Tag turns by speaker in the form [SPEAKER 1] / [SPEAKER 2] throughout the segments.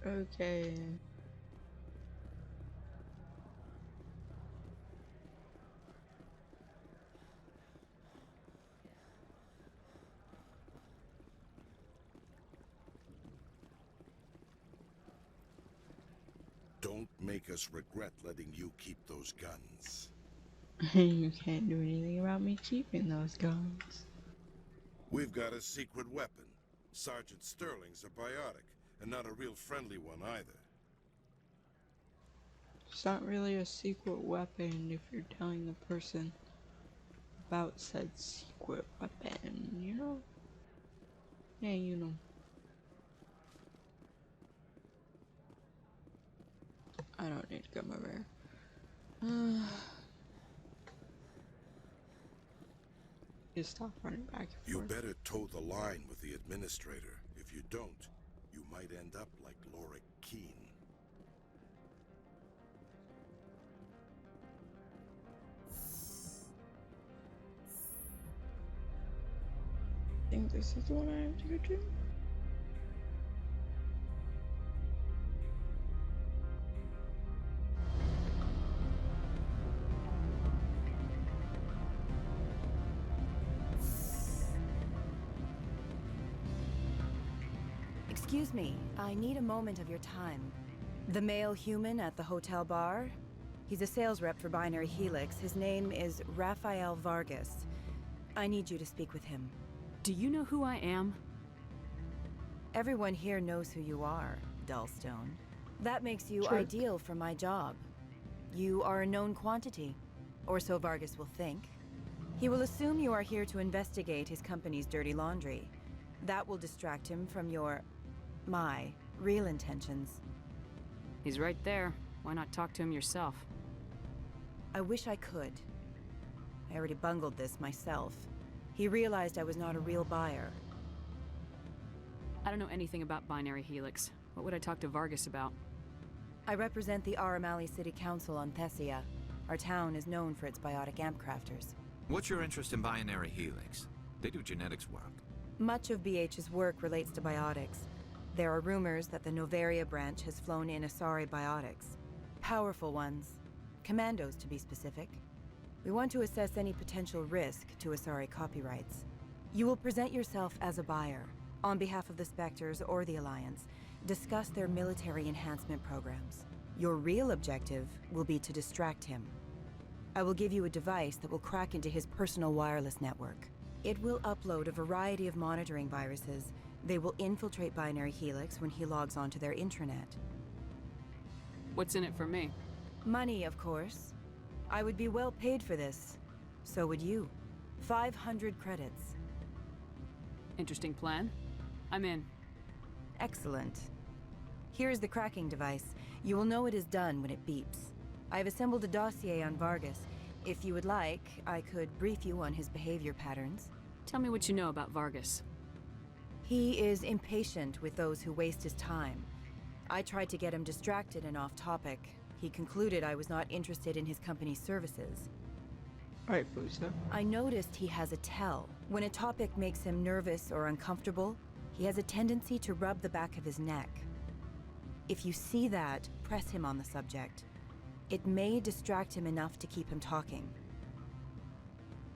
[SPEAKER 1] Okay.
[SPEAKER 2] Don't make us regret letting you keep those guns.
[SPEAKER 1] You can't do anything about me keeping those guns.
[SPEAKER 2] We've got a secret weapon. Sergeant Sterling's a biotic, and not a real friendly one either.
[SPEAKER 1] It's not really a secret weapon if you're telling the person about said secret weapon, you know? Yeah, you know. I don't need to come over here. Just stop running back and
[SPEAKER 2] You
[SPEAKER 1] forth.
[SPEAKER 2] better toe the line with the administrator. If you don't, you might end up like Laura Keene.
[SPEAKER 1] I think this is the one I have to go to.
[SPEAKER 3] Excuse me, I need a moment of your time. The male human at the hotel bar? He's a sales rep for Binary Helix. His name is Rafael Vargas. I need you to speak with him.
[SPEAKER 4] Do you know who I am?
[SPEAKER 3] Everyone here knows who you are, Dullstone. That makes you
[SPEAKER 1] Sure.
[SPEAKER 3] ideal for my job. You are a known quantity, or so Vargas will think. He will assume you are here to investigate his company's dirty laundry. That will distract him from my real intentions.
[SPEAKER 4] He's right there. Why not talk to him yourself?
[SPEAKER 3] I wish I could. I already bungled this myself. He realized I was not a real buyer.
[SPEAKER 4] I don't know anything about Binary Helix. What would I talk to Vargas about?
[SPEAKER 3] I represent the Aramali City Council on Thessia. Our town is known for its biotic amp crafters.
[SPEAKER 5] What's your interest in Binary Helix? They do genetics work.
[SPEAKER 3] Much of BH's work relates to biotics. There are rumors that the Novaria branch has flown in Asari biotics. Powerful ones. Commandos, to be specific. We want to assess any potential risk to Asari copyrights. You will present yourself as a buyer, on behalf of the Spectres or the Alliance. Discuss their military enhancement programs. Your real objective will be to distract him. I will give you a device that will crack into his personal wireless network. It will upload a variety of monitoring viruses. They will infiltrate Binary Helix when he logs onto their intranet.
[SPEAKER 4] What's in it for me?
[SPEAKER 3] Money, of course. I would be well paid for this. So would you. 500 credits.
[SPEAKER 4] Interesting plan. I'm in.
[SPEAKER 3] Excellent. Here is the cracking device. You will know it is done when it beeps. I have assembled a dossier on Vargas. If you would like, I could brief you on his behavior patterns.
[SPEAKER 4] Tell me what you know about Vargas.
[SPEAKER 3] He is impatient with those who waste his time. I tried to get him distracted and off topic. He concluded I was not interested in his company's services.
[SPEAKER 1] Alright, Booster.
[SPEAKER 3] I noticed he has a tell. When a topic makes him nervous or uncomfortable, he has a tendency to rub the back of his neck. If you see that, press him on the subject. It may distract him enough to keep him talking.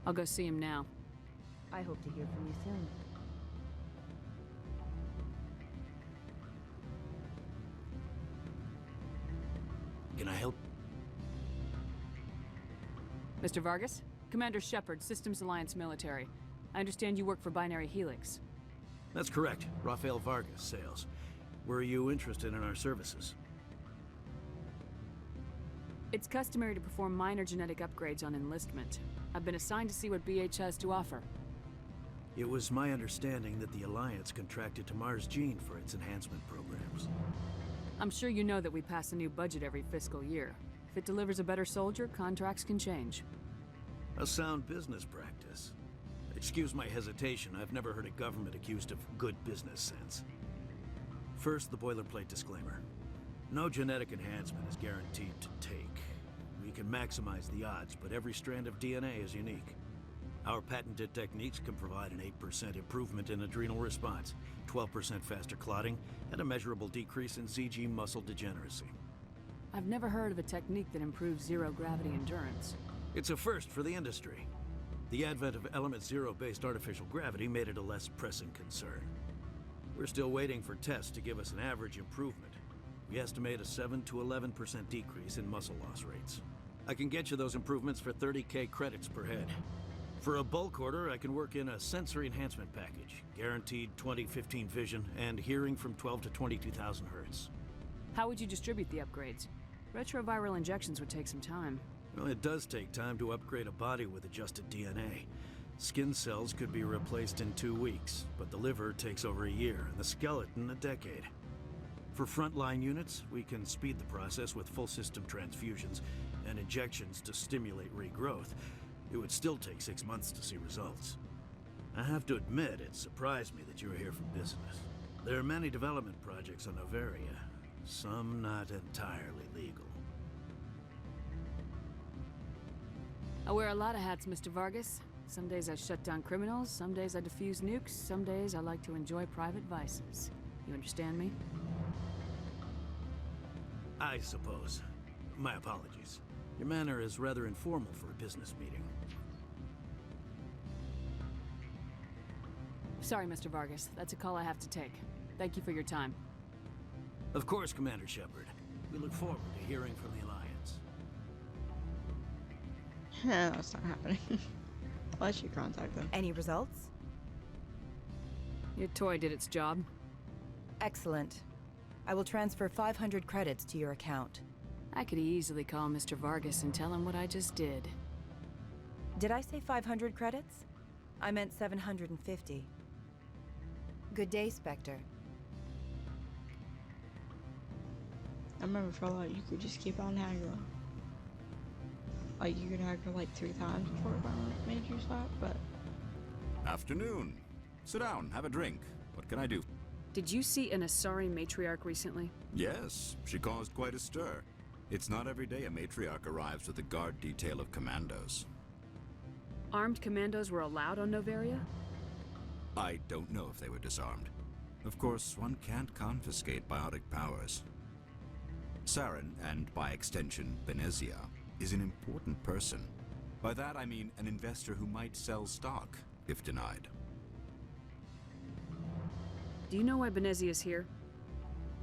[SPEAKER 4] I'll go see him now.
[SPEAKER 3] I hope to hear from you soon.
[SPEAKER 5] Can I help?
[SPEAKER 4] Mr. Vargas? Commander Shepard, Systems Alliance Military. I understand you work for Binary Helix.
[SPEAKER 6] That's correct. Rafael Vargas, sales. Were you interested in our services?
[SPEAKER 4] It's customary to perform minor genetic upgrades on enlistment. I've been assigned to see what BH has to offer.
[SPEAKER 6] It was my understanding that the Alliance contracted to Mars Gene for its enhancement programs.
[SPEAKER 4] I'm sure you know that we pass a new budget every fiscal year. If it delivers a better soldier, contracts can change.
[SPEAKER 6] A sound business practice. Excuse my hesitation, I've never heard a government accused of good business sense. First, the boilerplate disclaimer. No genetic enhancement is guaranteed to take. We can maximize the odds, but every strand of DNA is unique. Our patented techniques can provide an 8% improvement in adrenal response, 12% faster clotting, and a measurable decrease in ZG muscle degeneracy.
[SPEAKER 4] I've never heard of a technique that improves zero-gravity endurance.
[SPEAKER 6] It's a first for the industry. The advent of Element Zero-based artificial gravity made it a less pressing concern. We're still waiting for tests to give us an average improvement. We estimate a 7 to 11% decrease in muscle loss rates. I can get you those improvements for 30K credits per head. For a bulk order, I can work in a sensory enhancement package, guaranteed 20/15 vision, and hearing from 12 to 22,000 hertz.
[SPEAKER 4] How would you distribute the upgrades? Retroviral injections would take some time.
[SPEAKER 6] Well, it does take time to upgrade a body with adjusted DNA. Skin cells could be replaced in 2 weeks, but the liver takes over a year, and the skeleton a decade. For frontline units, we can speed the process with full system transfusions and injections to stimulate regrowth. It would still take 6 months to see results. I have to admit, it surprised me that you were here for business. There are many development projects on Novaria, some not entirely legal.
[SPEAKER 4] I wear a lot of hats, Mr. Vargas. Some days I shut down criminals, some days I defuse nukes, some days I like to enjoy private vices. You understand me?
[SPEAKER 6] I suppose. My apologies. Your manner is rather informal for a business meeting.
[SPEAKER 4] Sorry, Mr. Vargas. That's a call I have to take. Thank you for your time.
[SPEAKER 6] Of course, Commander Shepard. We look forward to hearing from the Alliance.
[SPEAKER 1] That's not happening. Unless you contact them.
[SPEAKER 3] Any results?
[SPEAKER 4] Your toy did its job.
[SPEAKER 3] Excellent. I will transfer 500 credits to your account.
[SPEAKER 4] I could easily call Mr. Vargas and tell him what I just did.
[SPEAKER 3] Did I say 500 credits? I meant 750. Good day, Spectre.
[SPEAKER 1] I remember for a while you could just keep on haggling. Like you could haggle like 3 times before it finally made you stop, but...
[SPEAKER 7] Afternoon. Sit down, have a drink. What can I do?
[SPEAKER 4] Did you see an Asari matriarch recently?
[SPEAKER 7] Yes, she caused quite a stir. It's not every day a matriarch arrives with a guard detail of commandos.
[SPEAKER 4] Armed commandos were allowed on Novaria?
[SPEAKER 7] I don't know if they were disarmed. Of course, one can't confiscate biotic powers. Saren, and by extension, Benezia, is an important person. By that I mean an investor who might sell stock, if denied.
[SPEAKER 4] Do you know why Benezia is here?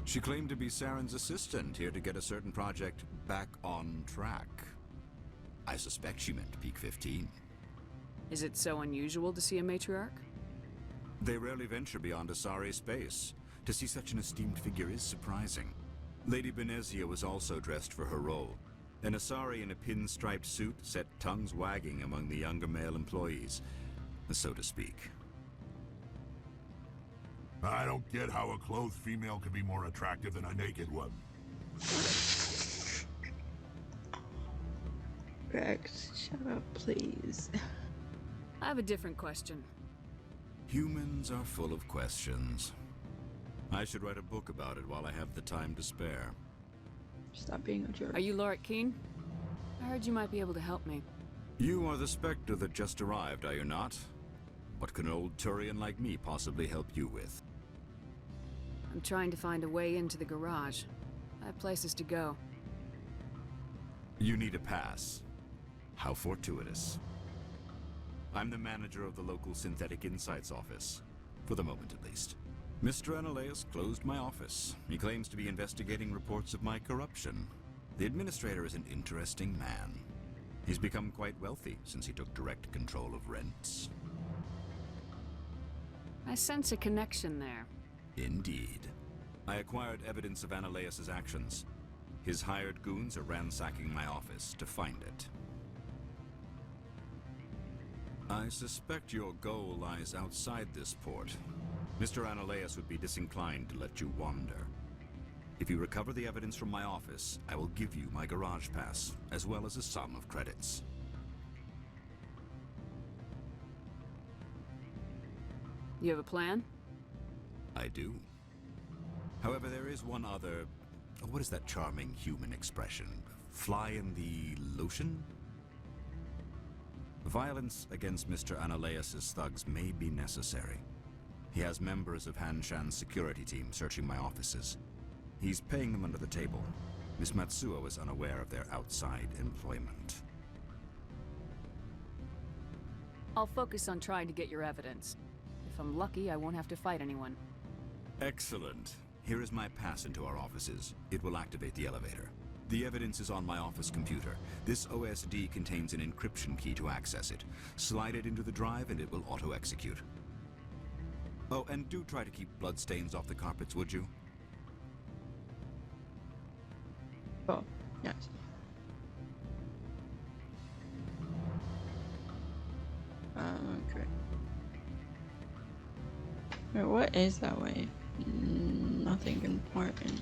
[SPEAKER 7] She claimed to be Saren's assistant, here to get a certain project back on track. I suspect she meant Peak 15.
[SPEAKER 4] Is it so unusual to see a matriarch?
[SPEAKER 7] They rarely venture beyond Asari space. To see such an esteemed figure is surprising. Lady Benezia was also dressed for her role. An Asari in a pinstriped suit set tongues wagging among the younger male employees, so to speak.
[SPEAKER 8] I don't get how a clothed female could be more attractive than a naked one.
[SPEAKER 1] Rex, shut up, please.
[SPEAKER 4] I have a different question.
[SPEAKER 7] Humans are full of questions. I should write a book about it while I have the time to spare.
[SPEAKER 1] Stop being a jerk.
[SPEAKER 4] Are you Lorik Keen? I heard you might be able to help me.
[SPEAKER 7] You are the Spectre that just arrived, are you not? What can an old Turian like me possibly help you with?
[SPEAKER 4] I'm trying to find a way into the garage. I have places to go.
[SPEAKER 7] You need a pass. How fortuitous. I'm the manager of the local Synthetic Insights office. For the moment, at least. Mr. Analeus closed my office. He claims to be investigating reports of my corruption. The administrator is an interesting man. He's become quite wealthy since he took direct control of rents.
[SPEAKER 4] I sense a connection there.
[SPEAKER 7] Indeed. I acquired evidence of Analeus's actions. His hired goons are ransacking my office to find it. I suspect your goal lies outside this port. Mr. Analeus would be disinclined to let you wander. If you recover the evidence from my office, I will give you my garage pass, as well as a sum of credits.
[SPEAKER 4] You have a plan?
[SPEAKER 7] I do. However, there is one other... What is that charming human expression? Fly in the lotion? Violence against Mr. Analeas' thugs may be necessary. He has members of Han Shan's security team searching my offices. He's paying them under the table. Miss Matsuo is unaware of their outside employment.
[SPEAKER 4] I'll focus on trying to get your evidence. If I'm lucky, I won't have to fight anyone.
[SPEAKER 7] Excellent. Here is my pass into our offices. It will activate the elevator. The evidence is on my office computer. This OSD contains an encryption key to access it. Slide it into the drive and it will auto-execute. Oh, and do try to keep bloodstains off the carpets, would you?
[SPEAKER 1] Oh, yes. Okay. Wait, what is that way? Nothing important.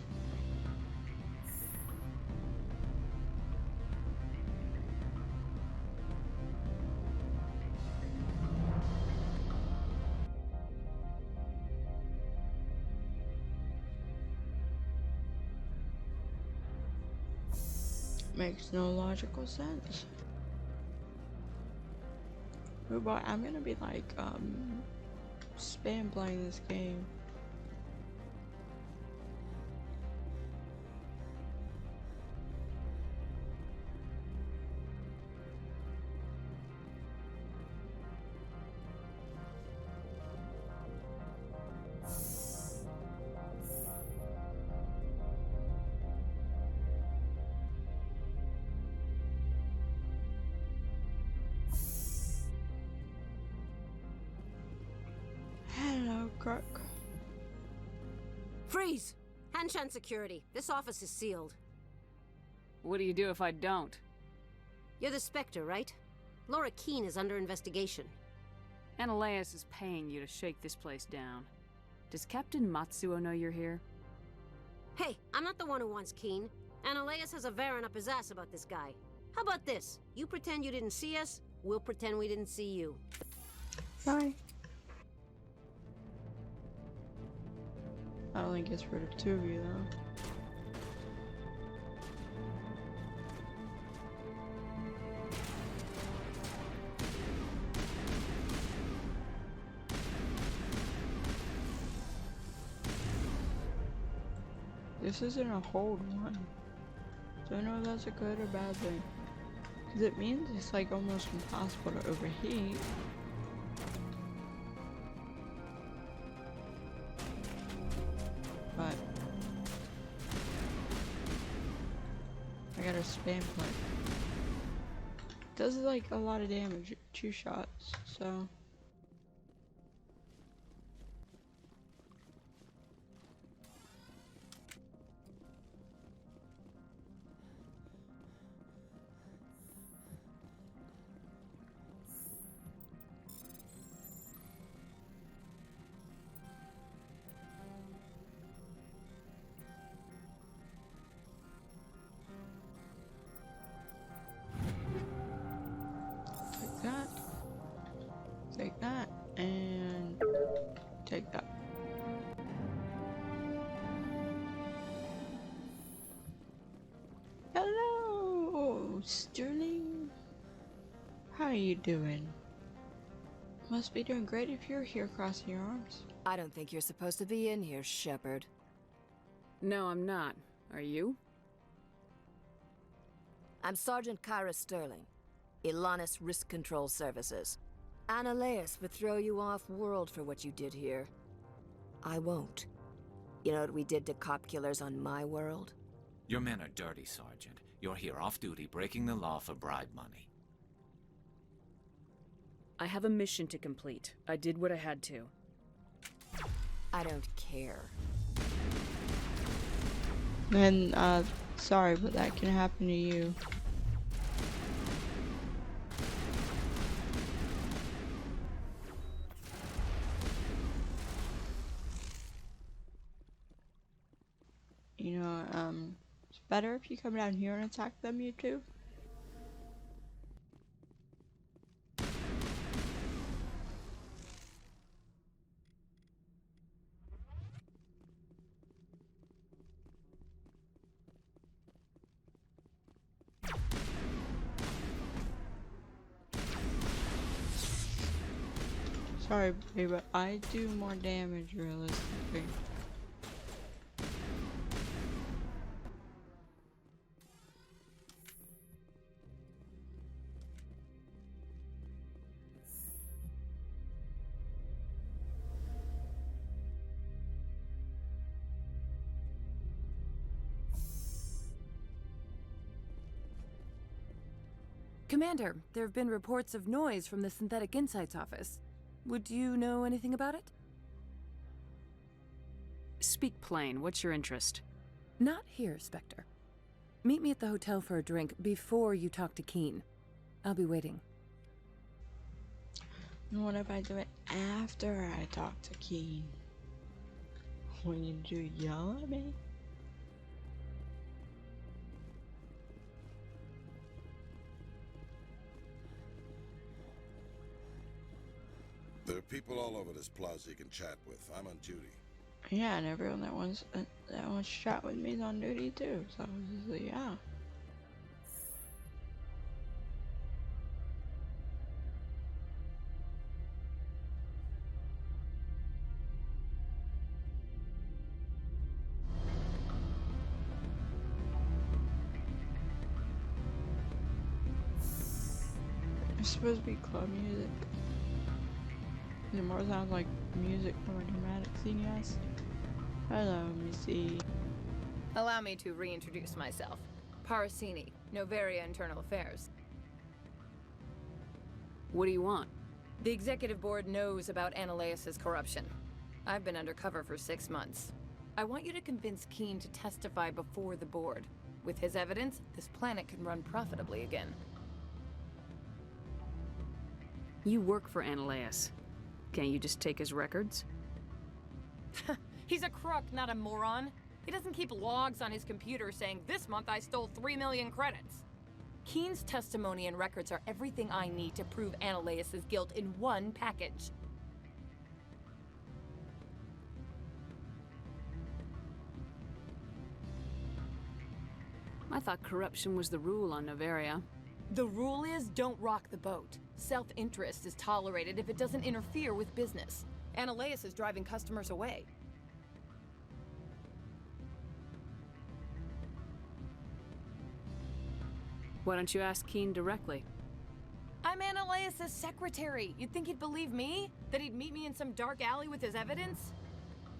[SPEAKER 1] Makes no logical sense. Oh boy, I'm gonna be like, spam playing this game. Hello, Kirk.
[SPEAKER 9] Freeze! Hanshan security. This office is sealed.
[SPEAKER 4] What do you do if I don't?
[SPEAKER 9] You're the Spectre, right? Laura Keene is under investigation.
[SPEAKER 4] Analeas is paying you to shake this place down. Does Captain Matsuo know you're here?
[SPEAKER 9] Hey, I'm not the one who wants Keene. Analeas has a Varen up his ass about this guy. How about this? You pretend you didn't see us, we'll pretend we didn't see you.
[SPEAKER 1] Bye. I only gets rid of 2 of you though. This isn't a hold one. Don't know if that's a good or bad thing. Because it means it's like almost impossible to overheat. But I got a spam play. Does like a lot of damage, 2 shots, so. Take that, and take that. Hello, Sterling. How are you doing? Must be doing great if you're here crossing your arms.
[SPEAKER 3] I don't think you're supposed to be in here, Shepard.
[SPEAKER 4] No, I'm not. Are you?
[SPEAKER 3] I'm Sergeant Kyra Sterling, Ilanis Risk Control Services. Analeas would throw you off-world for what you did here. I won't. You know what we did to cop killers on my world?
[SPEAKER 5] Your men are dirty, Sergeant. You're here off-duty, breaking the law for bribe money.
[SPEAKER 4] I have a mission to complete. I did what I had to.
[SPEAKER 3] I don't care.
[SPEAKER 1] And, sorry, but that can happen to you. You know, it's better if you come down here and attack them, you two. Sorry, babe, but I do more damage realistically.
[SPEAKER 3] Commander, there have been reports of noise from the Synthetic Insights office. Would you know anything about it?
[SPEAKER 4] Speak plain. What's your interest?
[SPEAKER 3] Not here, Spectre. Meet me at the hotel for a drink before you talk to Keen. I'll be waiting.
[SPEAKER 1] And what if I do it after I talk to Keen? Will you yell at me?
[SPEAKER 2] There are people all over this plaza you can chat with. I'm on duty.
[SPEAKER 1] Yeah, and everyone that wants to chat with me is on duty too. So it's just like, yeah. It's supposed to be club music. It more sounds like music from a dramatic scene, yes? Hello, Missy.
[SPEAKER 10] Allow me to reintroduce myself. Parasini, Novaria Internal Affairs.
[SPEAKER 4] What do you want?
[SPEAKER 10] The Executive Board knows about Ananias' corruption. I've been undercover for 6 months. I want you to convince Keen to testify before the Board. With his evidence, this planet can run profitably again.
[SPEAKER 4] You work for Ananias. Can't you just take his records?
[SPEAKER 10] He's a crook, not a moron. He doesn't keep logs on his computer saying, "This month I stole 3 million credits." Keen's testimony and records are everything I need to prove Ananias' guilt in one package.
[SPEAKER 4] I thought corruption was the rule on Novaria.
[SPEAKER 10] The rule is, don't rock the boat. Self-interest is tolerated if it doesn't interfere with business. Ananias is driving customers away.
[SPEAKER 4] Why don't you ask Keen directly?
[SPEAKER 10] I'm Ananias' secretary. You'd think he'd believe me? That he'd meet me in some dark alley with his evidence?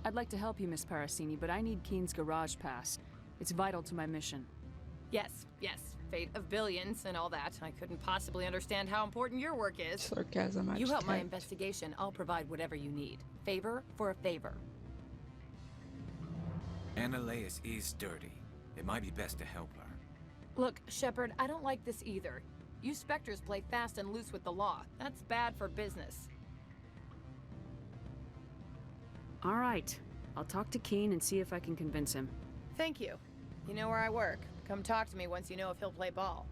[SPEAKER 4] I'd like to help you, Miss Parasini, but I need Keen's garage pass. It's vital to my mission.
[SPEAKER 10] Yes, yes. Fate of billions and all that. I couldn't possibly understand how important your work is.
[SPEAKER 1] Sarcasm.
[SPEAKER 10] You help my investigation, I'll provide whatever you need. Favor for a favor.
[SPEAKER 5] Ananias is dirty. It might be best to help her.
[SPEAKER 10] Look, Shepard, I don't like this either. You Spectres play fast and loose with the law. That's bad for business.
[SPEAKER 4] All right. I'll talk to Keen and see if I can convince him.
[SPEAKER 10] Thank you. You know where I work. Come talk to me once you know if he'll play ball.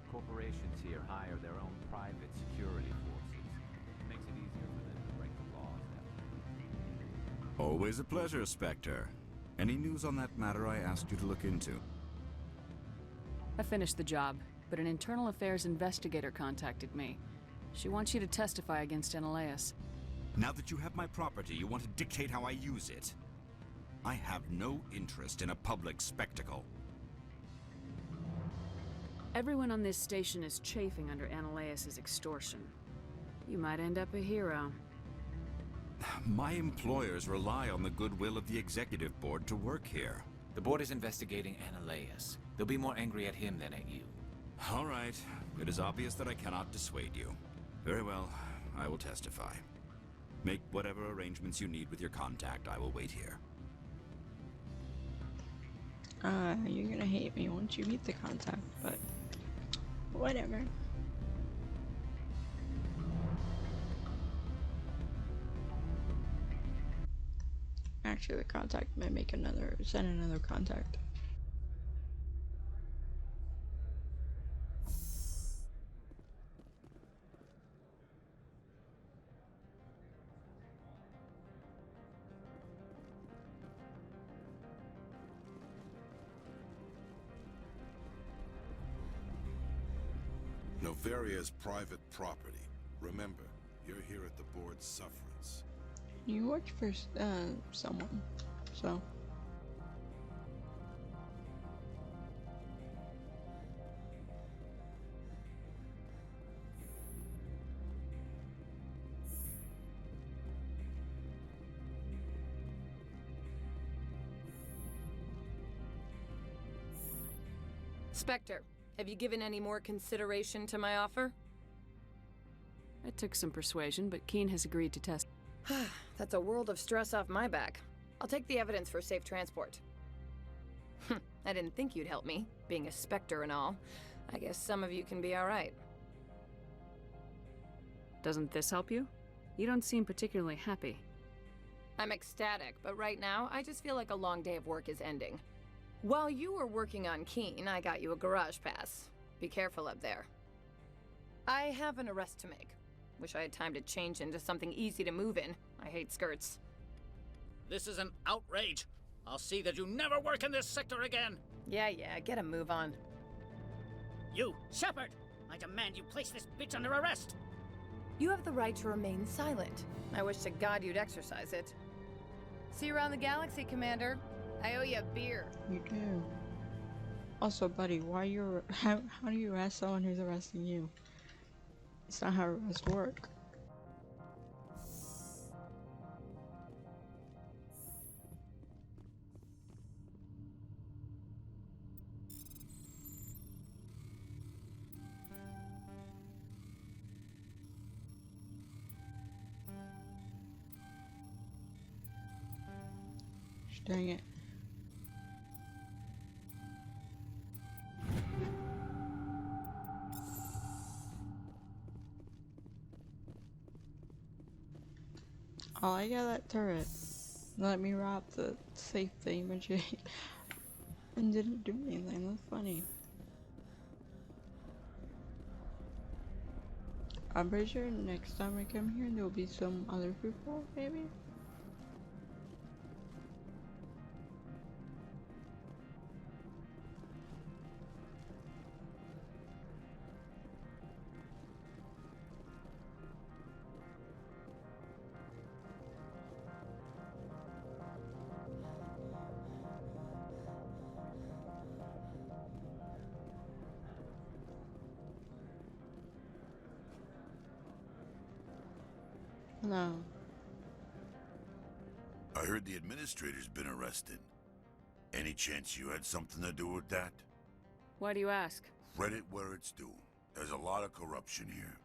[SPEAKER 5] Corporations here hire their own private security forces. It makes it easier for them to break the laws that way.
[SPEAKER 7] Always a pleasure, Spectre. Any news on that matter I asked you to look into?
[SPEAKER 4] I finished the job, but an internal affairs investigator contacted me. She wants you to testify against Ananias.
[SPEAKER 7] Now that you have my property, you want to dictate how I use it? I have no interest in a public spectacle.
[SPEAKER 4] Everyone on this station is chafing under Ananias' extortion. You might end up a hero.
[SPEAKER 7] My employers rely on the goodwill of the Executive Board to work here.
[SPEAKER 5] The board is investigating Ananias. They'll be more angry at him than at you.
[SPEAKER 7] All right. It is obvious that I cannot dissuade you. Very well. I will testify. Make whatever arrangements you need with your contact. I will wait here.
[SPEAKER 1] You're gonna hate me once you meet the contact, but whatever. Actually, the contact might send another contact.
[SPEAKER 2] Novaria's private property. Remember, you're here at the board's sufferance.
[SPEAKER 1] You worked for someone, so.
[SPEAKER 10] Spectre, have you given any more consideration to my offer?
[SPEAKER 4] It took some persuasion, but Keen has agreed to test.
[SPEAKER 10] That's a world of stress off my back. I'll take the evidence for safe transport. I didn't think you'd help me, being a Spectre and all. I guess some of you can be alright.
[SPEAKER 4] Doesn't this help you? You don't seem particularly happy.
[SPEAKER 10] I'm ecstatic, but right now, I just feel like a long day of work is ending. While you were working on Keen, I got you a garage pass. Be careful up there. I have an arrest to make. Wish I had time to change into something easy to move in. I hate skirts.
[SPEAKER 11] This is an outrage. I'll see that you never work in this sector again.
[SPEAKER 10] Yeah, get a move on.
[SPEAKER 11] You, Shepard! I demand you place this bitch under arrest!
[SPEAKER 10] You have the right to remain silent. I wish to God you'd exercise it. See you around the galaxy, Commander. I owe you a beer.
[SPEAKER 1] You do. Also, buddy, how do you arrest someone who's arresting you? It's not how arrests work. Dang it. Oh, I got that turret. Let me rob the safe thing, but she and didn't do anything. That's funny. I'm pretty sure next time I come here, there'll be some other people, maybe. No.
[SPEAKER 8] I heard the administrator's been arrested. Any chance you had something to do with that?
[SPEAKER 4] Why do you ask?
[SPEAKER 8] Credit where it's due. There's a lot of corruption here.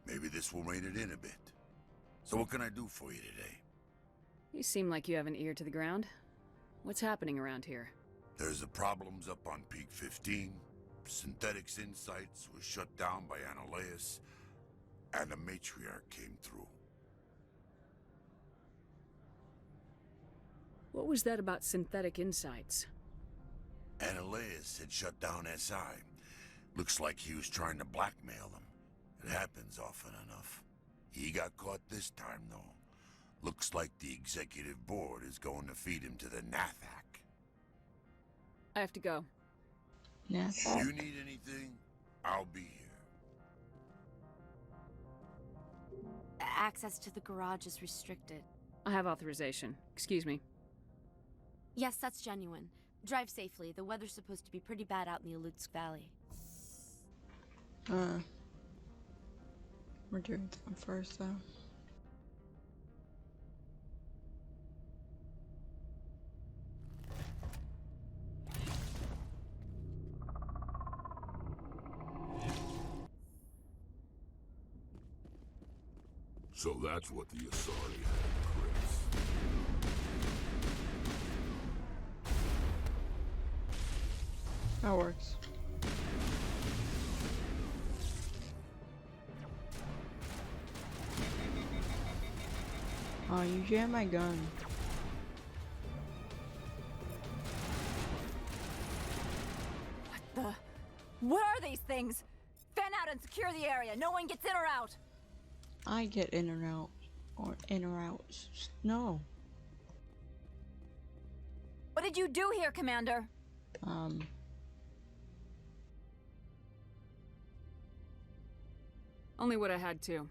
[SPEAKER 8] Maybe this will rein it in a bit. So what can I do for you today?
[SPEAKER 4] You seem like you have an ear to the ground. What's happening around here?
[SPEAKER 8] There's the problems up on Peak 15. Synthetics Insights was shut down by Annihilus, and a matriarch came through.
[SPEAKER 4] What was that about synthetic insights?
[SPEAKER 8] Annihilus had shut down SI. Looks like he was trying to blackmail them. It happens often enough. He got caught this time, though. Looks like the executive board is going to feed him to the Nathak.
[SPEAKER 4] I have to go.
[SPEAKER 1] Nathak?
[SPEAKER 8] You need anything? I'll be here.
[SPEAKER 12] Access to the garage is restricted.
[SPEAKER 4] I have authorization. Excuse me.
[SPEAKER 12] Yes, that's genuine. Drive safely. The weather's supposed to be pretty bad out in the Alutsk Valley.
[SPEAKER 1] We're doing them first, though.
[SPEAKER 8] So that's what the Asari had, Chris.
[SPEAKER 1] That works. Oh, you jammed my gun.
[SPEAKER 3] What the? What are these things? Fan out and secure the area. No one gets in or out.
[SPEAKER 1] I get in or out. Or in or out. No.
[SPEAKER 3] What did you do here, Commander?
[SPEAKER 4] Only what I had to.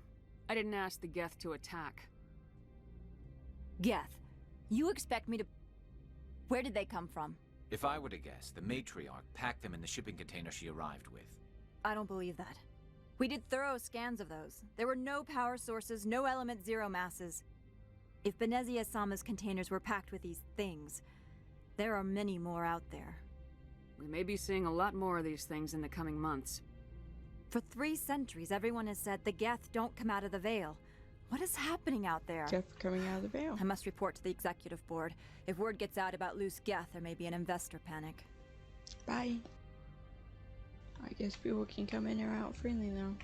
[SPEAKER 4] I didn't ask the Geth to attack.
[SPEAKER 13] Geth, you expect me to... Where did they come from?
[SPEAKER 5] If I were to guess, the matriarch packed them in the shipping container she arrived with.
[SPEAKER 13] I don't believe that. We did thorough scans of those. There were no power sources, no element zero masses. If Benezia Sama's containers were packed with these things, there are many more out there.
[SPEAKER 4] We may be seeing a lot more of these things in the coming months.
[SPEAKER 13] For 3 centuries, everyone has said the Geth don't come out of the Veil. What is happening out there?
[SPEAKER 1] Geth coming out of the Veil.
[SPEAKER 13] I must report to the executive board. If word gets out about loose Geth, there may be an investor panic.
[SPEAKER 1] Bye. I guess people can come in or out freely now.